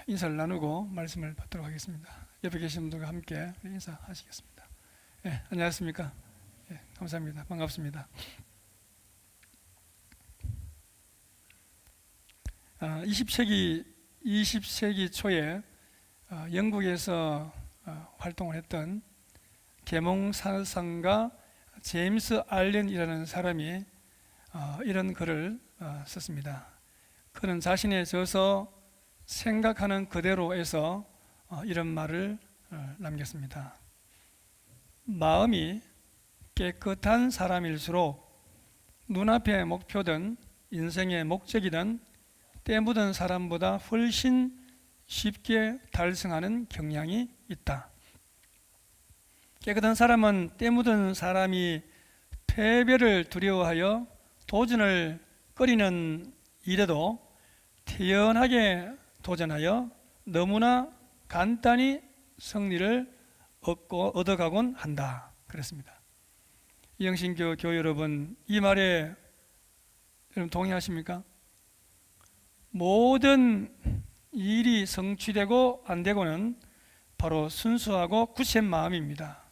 인사를 나누고 말씀을 받도록 하겠습니다. 옆에 계신 분들과 함께 인사하시겠습니다. 안녕하십니까? 감사합니다. 반갑습니다. 20세기 초에 영국에서 활동을 했던 계몽사상가 제임스 알렌이라는 사람이 이런 글을 썼습니다. 그는 자신의 저서 생각하는 그대로에서 이런 말을 남겼습니다. 마음이 깨끗한 사람일수록 눈앞의 목표든 인생의 목적이든 때 묻은 사람보다 훨씬 쉽게 달성하는 경향이 있다. 깨끗한 사람은 때 묻은 사람이 패배를 두려워하여 도전을 꺼리는 일에도 태연하게 도전하여 너무나 간단히 승리를 얻어가곤 한다. 그랬습니다. 이영신교 교회 여러분, 이 말에 여러분 동의하십니까? 모든 일이 성취되고 안 되고는 바로 순수하고 굳센 마음입니다.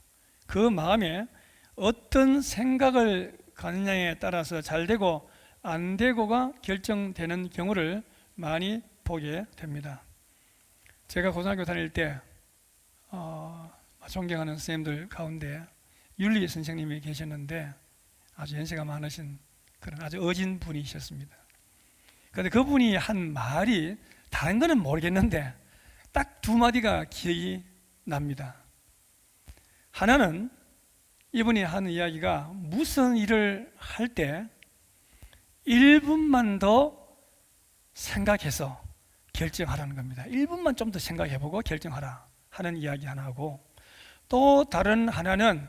그 마음에 어떤 생각을 갖느냐에 따라서 잘 되고 안 되고가 결정되는 경우를 많이 보게 됩니다. 제가 고등학교 다닐 때 존경하는 선생님들 가운데 윤리 선생님이 계셨는데 아주 연세가 많으신 그런 아주 어진 분이셨습니다. 그런데 그분이 한 말이 다른 거는 모르겠는데 딱 두 마디가 기억이 납니다. 하나는 이분이 하는 이야기가 무슨 일을 할 때 1분만 더 생각해서 결정하라는 겁니다. 1분만 좀 더 생각해보고 결정하라 하는 이야기 하나 하고, 또 다른 하나는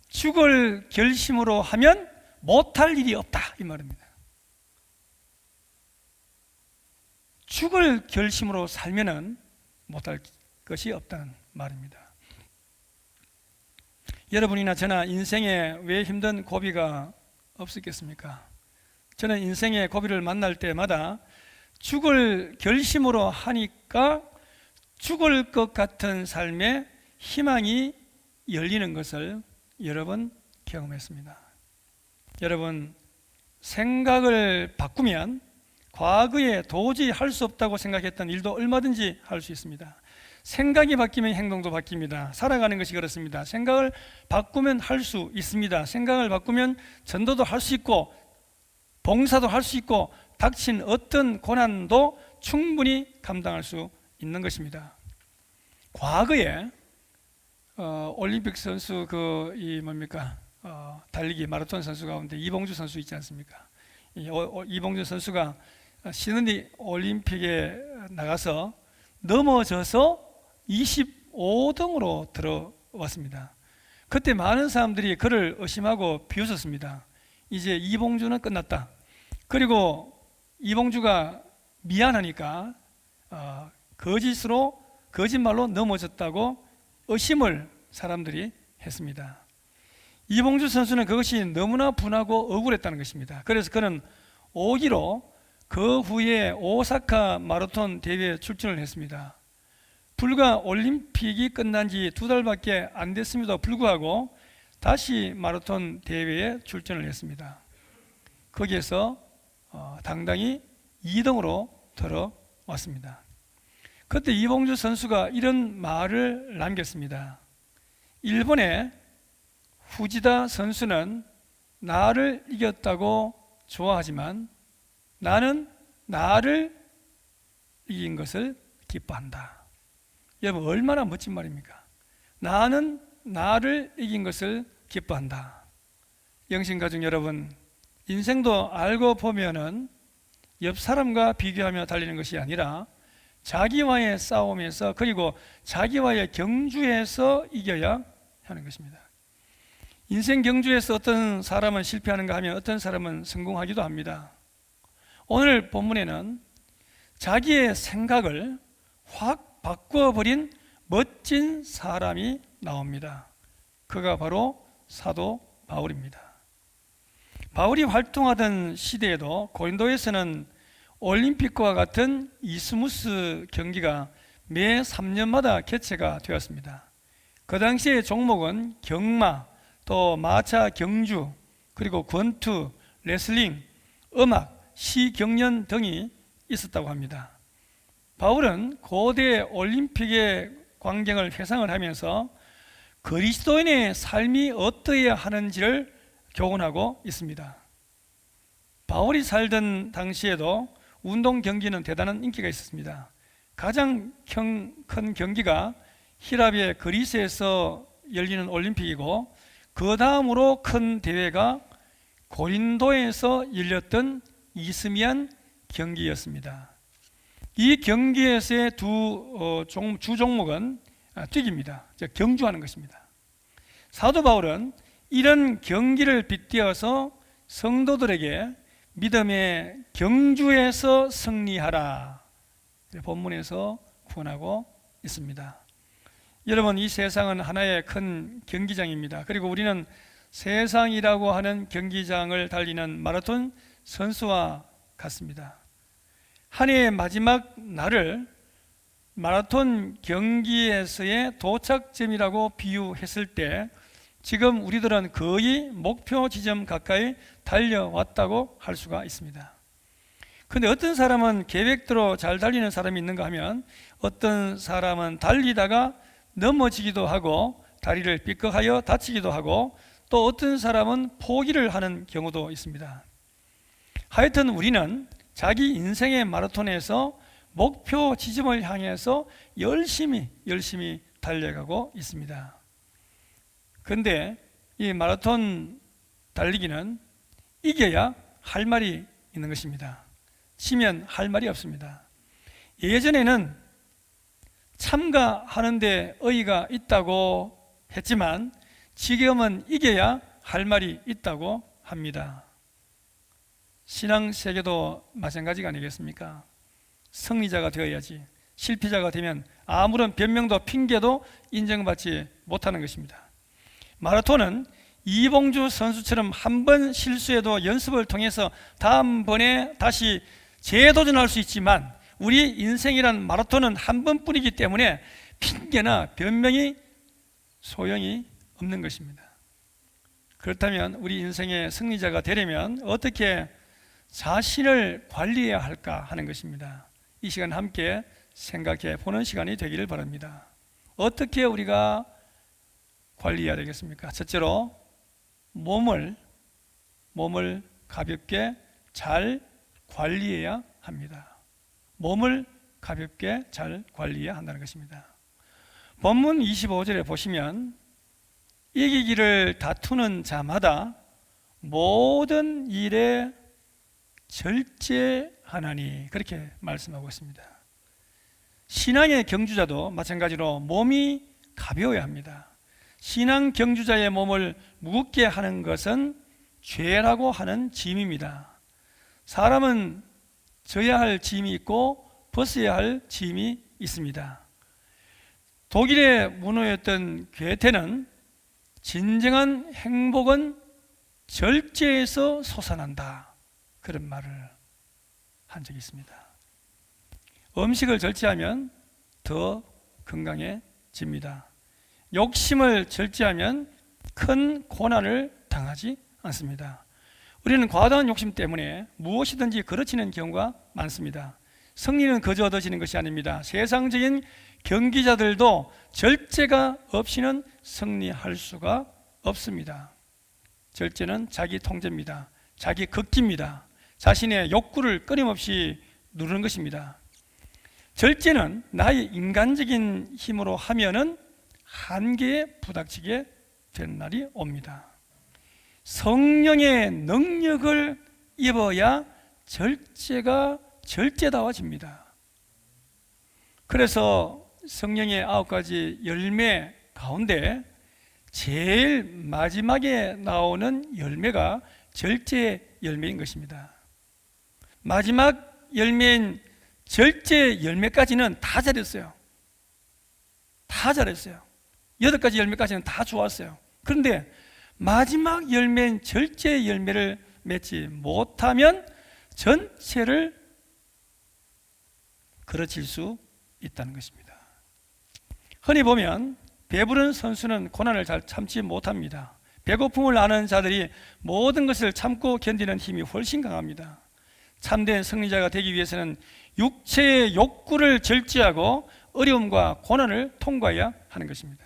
죽을 결심으로 하면 못할 일이 없다 이 말입니다. 죽을 결심으로 살면은 못할 것이 없다는 말입니다. 여러분이나 저나 인생에 왜 힘든 고비가 없었겠습니까? 저는 인생의 고비를 만날 때마다 죽을 결심으로 하니까 죽을 것 같은 삶에 희망이 열리는 것을 여러 번 경험했습니다. 여러분, 생각을 바꾸면 과거에 도저히 할 수 없다고 생각했던 일도 얼마든지 할 수 있습니다. 생각이 바뀌면 행동도 바뀝니다. 살아가는 것이 그렇습니다. 생각을 바꾸면 할 수 있습니다. 생각을 바꾸면 전도도 할 수 있고 봉사도 할 수 있고 닥친 어떤 고난도 충분히 감당할 수 있는 것입니다. 과거에 올림픽 선수 달리기 마라톤 선수 가운데 이봉주 선수 있지 않습니까? 이봉주 선수가 시드니 올림픽에 나가서 넘어져서 25등으로 들어왔습니다. 그때 많은 사람들이 그를 의심하고 비웃었습니다. 이제 이봉주는 끝났다. 그리고 이봉주가 미안하니까 거짓말로 넘어졌다고 의심을 사람들이 했습니다. 이봉주 선수는 그것이 너무나 분하고 억울했다는 것입니다. 그래서 그는 5기로 그 후에 오사카 마라톤 대회에 출전을 했습니다. 불과 올림픽이 끝난 지 2달밖에 안 됐음에도 불구하고 다시 마라톤 대회에 출전을 했습니다. 거기에서 당당히 2등으로 들어왔습니다. 그때 이봉주 선수가 이런 말을 남겼습니다. 일본의 후지다 선수는 나를 이겼다고 좋아하지만 나는 나를 이긴 것을 기뻐한다. 여러분, 얼마나 멋진 말입니까? 나는 나를 이긴 것을 기뻐한다. 영신가족 여러분, 인생도 알고 보면은 옆 사람과 비교하며 달리는 것이 아니라 자기와의 싸움에서, 그리고 자기와의 경주에서 이겨야 하는 것입니다. 인생 경주에서 어떤 사람은 실패하는가 하면 어떤 사람은 성공하기도 합니다. 오늘 본문에는 자기의 생각을 확 바꿔버린 멋진 사람이 나옵니다. 그가 바로 사도 바울입니다. 바울이 활동하던 시대에도 고린도에서는 올림픽과 같은 이스무스 경기가 매 3년마다 개최가 되었습니다. 그 당시의 종목은 경마, 또 마차 경주, 그리고 권투, 레슬링, 음악, 시 경연 등이 있었다고 합니다. 바울은 고대 올림픽의 광경을 회상을 하면서 그리스도인의 삶이 어떠해야 하는지를 교훈하고 있습니다. 바울이 살던 당시에도 운동 경기는 대단한 인기가 있었습니다. 가장 큰 경기가 히랍의 그리스에서 열리는 올림픽이고, 그 다음으로 큰 대회가 고린도에서 열렸던 이스미안 경기였습니다. 이 경기에서의 주 종목은 뛰기입니다. 경주하는 것입니다. 사도 바울은 이런 경기를 빗대어서 성도들에게 믿음의 경주에서 승리하라, 본문에서 구원하고 있습니다. 여러분, 이 세상은 하나의 큰 경기장입니다. 그리고 우리는 세상이라고 하는 경기장을 달리는 마라톤 선수와 같습니다. 한 해의 마지막 날을 마라톤 경기에서의 도착점이라고 비유했을 때 지금 우리들은 거의 목표 지점 가까이 달려왔다고 할 수가 있습니다. 그런데 어떤 사람은 계획대로 잘 달리는 사람이 있는가 하면, 어떤 사람은 달리다가 넘어지기도 하고 다리를 삐걱하여 다치기도 하고, 또 어떤 사람은 포기를 하는 경우도 있습니다. 하여튼 우리는 자기 인생의 마라톤에서 목표 지점을 향해서 열심히 달려가고 있습니다. 그런데 이 마라톤 달리기는 이겨야 할 말이 있는 것입니다. 지면 할 말이 없습니다. 예전에는 참가하는데 의의가 있다고 했지만 지금은 이겨야 할 말이 있다고 합니다. 신앙 세계도 마찬가지가 아니겠습니까? 승리자가 되어야지, 실패자가 되면 아무런 변명도 핑계도 인정받지 못하는 것입니다. 마라톤은 이봉주 선수처럼 한 번 실수해도 연습을 통해서 다음번에 다시 재도전할 수 있지만, 우리 인생이란 마라톤은 한 번뿐이기 때문에 핑계나 변명이 소용이 없는 것입니다. 그렇다면 우리 인생의 승리자가 되려면 어떻게 자신을 관리해야 할까 하는 것입니다. 이 시간 함께 생각해 보는 시간이 되기를 바랍니다. 어떻게 우리가 관리해야 되겠습니까? 첫째로 몸을 가볍게 잘 관리해야 합니다. 몸을 가볍게 잘 관리해야 한다는 것입니다. 본문 25절에 보시면 이기기를 다투는 자마다 모든 일에 절제하나니, 그렇게 말씀하고 있습니다. 신앙의 경주자도 마찬가지로 몸이 가벼워야 합니다. 신앙 경주자의 몸을 무겁게 하는 것은 죄라고 하는 짐입니다. 사람은 져야 할 짐이 있고 벗어야 할 짐이 있습니다. 독일의 문호였던 괴테는 진정한 행복은 절제에서 솟아난다, 그런 말을 한 적이 있습니다. 음식을 절제하면 더 건강해집니다. 욕심을 절제하면 큰 고난을 당하지 않습니다. 우리는 과다한 욕심 때문에 무엇이든지 거르치는 경우가 많습니다. 승리는 거저 얻어지는 것이 아닙니다. 세상적인 경기자들도 절제가 없이는 승리할 수가 없습니다. 절제는 자기 통제입니다. 자기 극기입니다. 자신의 욕구를 끊임없이 누르는 것입니다. 절제는 나의 인간적인 힘으로 하면은 한계에 부닥치게 된 날이 옵니다. 성령의 능력을 입어야 절제가 절제다워집니다. 그래서 성령의 9가지 열매 가운데 제일 마지막에 나오는 열매가 절제 열매인 것입니다. 마지막 열매인 절제 열매까지는 다 잘했어요. 다 잘했어요. 8가지 열매까지는 다 좋았어요. 그런데 마지막 열매인 절제 열매를 맺지 못하면 전체를 그르칠 수 있다는 것입니다. 흔히 보면 배부른 선수는 고난을 잘 참지 못합니다. 배고픔을 아는 자들이 모든 것을 참고 견디는 힘이 훨씬 강합니다. 참된 승리자가 되기 위해서는 육체의 욕구를 절제하고 어려움과 고난을 통과해야 하는 것입니다.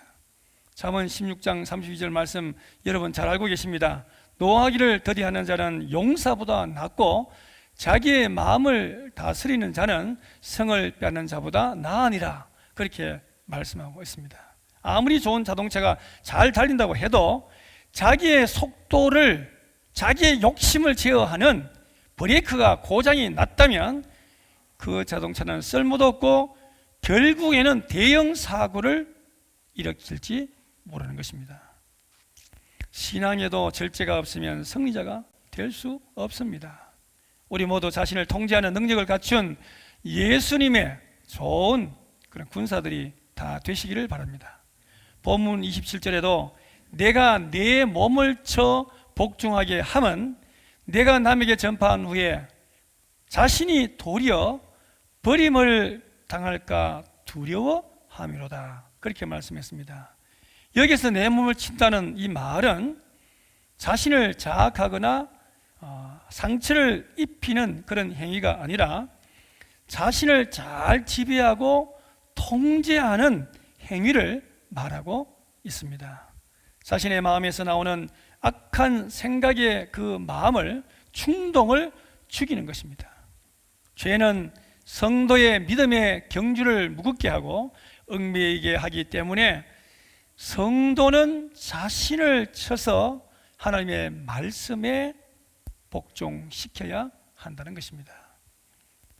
잠언 16장 32절 말씀 여러분 잘 알고 계십니다. 노하기를 더디하는 자는 용사보다 낫고 자기의 마음을 다스리는 자는 성을 빼앗는 자보다 나으니라, 그렇게 말씀하고 있습니다. 아무리 좋은 자동차가 잘 달린다고 해도 자기의 속도를, 자기의 욕심을 제어하는 브레이크가 고장이 났다면 그 자동차는 쓸모도 없고 결국에는 대형 사고를 일으킬지 모르는 것입니다. 신앙에도 절제가 없으면 승리자가 될 수 없습니다. 우리 모두 자신을 통제하는 능력을 갖춘 예수님의 좋은 그런 군사들이 다 되시기를 바랍니다. 본문 27절에도 내가 내 몸을 쳐 복종하게 함은 내가 남에게 전파한 후에 자신이 도리어 버림을 당할까 두려워함이로다, 그렇게 말씀했습니다. 여기서 내 몸을 친다는 이 말은 자신을 자학하거나 상처를 입히는 그런 행위가 아니라 자신을 잘 지배하고 통제하는 행위를 말하고 있습니다. 자신의 마음에서 나오는 악한 생각의 그 마음을, 충동을 죽이는 것입니다. 죄는 성도의 믿음의 경주를 무겁게 하고 얽매이게 하기 때문에 성도는 자신을 쳐서 하나님의 말씀에 복종시켜야 한다는 것입니다.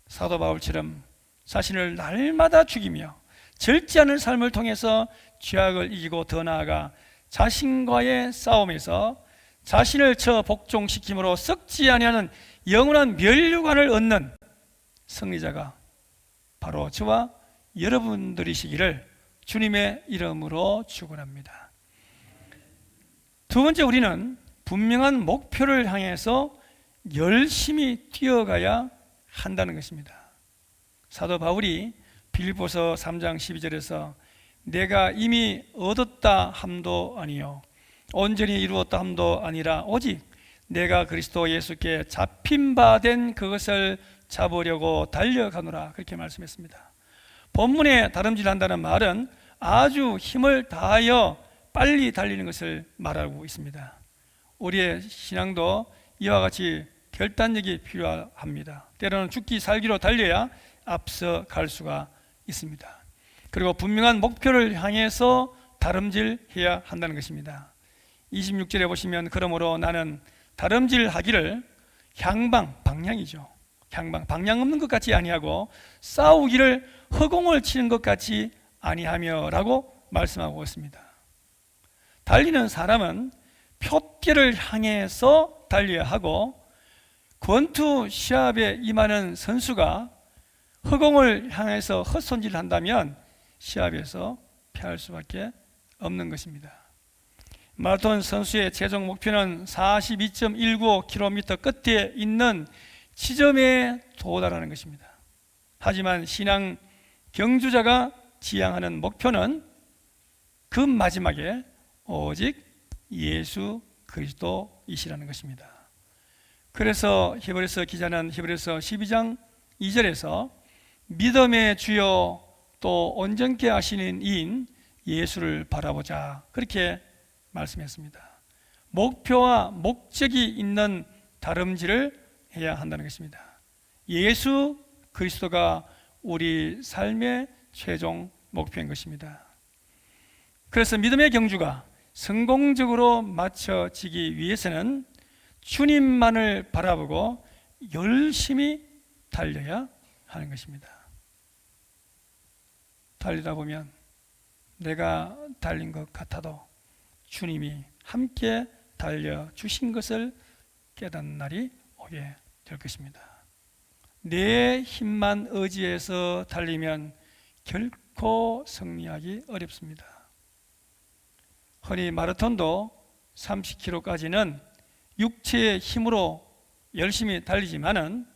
사도 바울처럼 자신을 날마다 죽이며 절제하는 삶을 통해서 죄악을 이기고 더 나아가 자신과의 싸움에서 자신을 쳐 복종시킴으로 썩지 아니하는 영원한 면류관을 얻는 승리자가 바로 저와 여러분들이시기를 주님의 이름으로 축원합니다. 두 번째, 우리는 분명한 목표를 향해서 열심히 뛰어가야 한다는 것입니다. 사도 바울이 빌립보서 3장 12절에서 내가 이미 얻었다 함도 아니요 온전히 이루었다 함도 아니라 오직 내가 그리스도 예수께 잡힌 바 된 그것을 잡으려고 달려가노라, 그렇게 말씀했습니다. 본문에 다름질한다는 말은 아주 힘을 다하여 빨리 달리는 것을 말하고 있습니다. 우리의 신앙도 이와 같이 결단력이 필요합니다. 때로는 죽기 살기로 달려야 앞서 갈 수가 있습니다. 그리고 분명한 목표를 향해서 다름질해야 한다는 것입니다. 26절에 보시면 그러므로 나는 다름질하기를 방향이죠. 방향 없는 것 같이 아니하고 싸우기를 허공을 치는 것 같이 아니하며 라고 말씀하고 있습니다. 달리는 사람은 표대를 향해서 달려야 하고 권투 시합에 임하는 선수가 허공을 향해서 헛손질을 한다면 시합에서 패할 수밖에 없는 것입니다. 마라톤 선수의 최종 목표는 42.195km 끝에 있는 지점에 도달하는 것입니다. 하지만 신앙 경주자가 지향하는 목표는 그 마지막에 오직 예수 그리스도이시라는 것입니다. 그래서 히브리서 기자는 히브리서 12장 2절에서 믿음의 주요 또 온전케 하시는 이인 예수를 바라보자, 그렇게 말씀했습니다. 목표와 목적이 있는 다름질을 해야 한다는 것입니다. 예수 그리스도가 우리 삶의 최종 목표인 것입니다. 그래서 믿음의 경주가 성공적으로 마쳐지기 위해서는 주님만을 바라보고 열심히 달려야 하는 것입니다. 달리다 보면 내가 달린 것 같아도 주님이 함께 달려주신 것을 깨닫는 날이 오게 될 것입니다. 내 힘만 의지해서 달리면 결코 승리하기 어렵습니다. 흔히 마라톤도 30km까지는 육체의 힘으로 열심히 달리지만은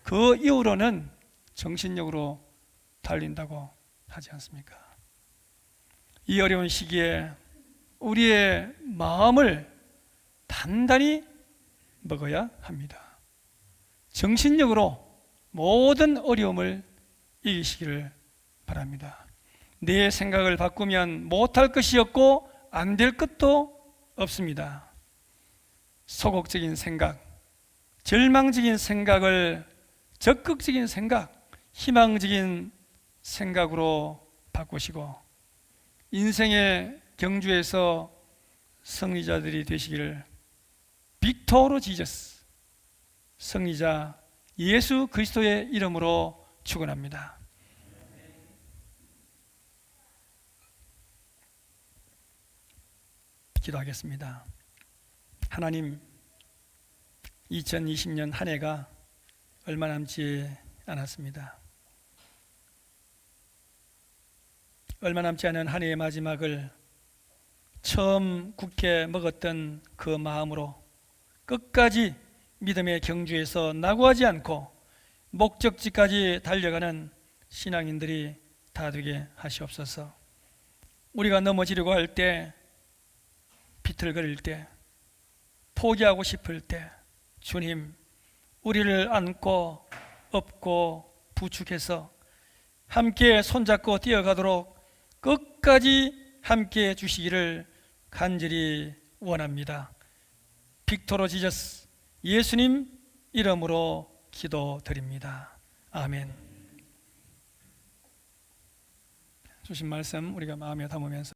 그 이후로는 정신력으로 달린다고 하지 않습니까? 이 어려운 시기에 우리의 마음을 단단히 먹어야 합니다. 정신력으로 모든 어려움을 이기시기를 바랍니다. 내 생각을 바꾸면 못할 것이 없고 안 될 것도 없습니다. 소극적인 생각, 절망적인 생각을 적극적인 생각, 희망적인 생각으로 바꾸시고 인생의 경주에서 승리자들이 되시기를 빅토르 지저스, 승리자 예수 그리스도의 이름으로 축원합니다. 기도하겠습니다. 하나님, 2020년 한 해가 얼마 남지 않았습니다. 얼마 남지 않은 한 해의 마지막을 처음 굳게 먹었던 그 마음으로 끝까지 믿음의 경주에서 낙오하지 않고 목적지까지 달려가는 신앙인들이 다 되게 하시옵소서. 우리가 넘어지려고 할 때, 비틀거릴 때, 포기하고 싶을 때 주님, 우리를 안고 업고 부축해서 함께 손잡고 뛰어가도록 끝까지 함께 해주시기를 간절히 원합니다. 빅토르 지저스 예수님 이름으로 기도드립니다. 아멘. 주신 말씀 우리가 마음에 담으면서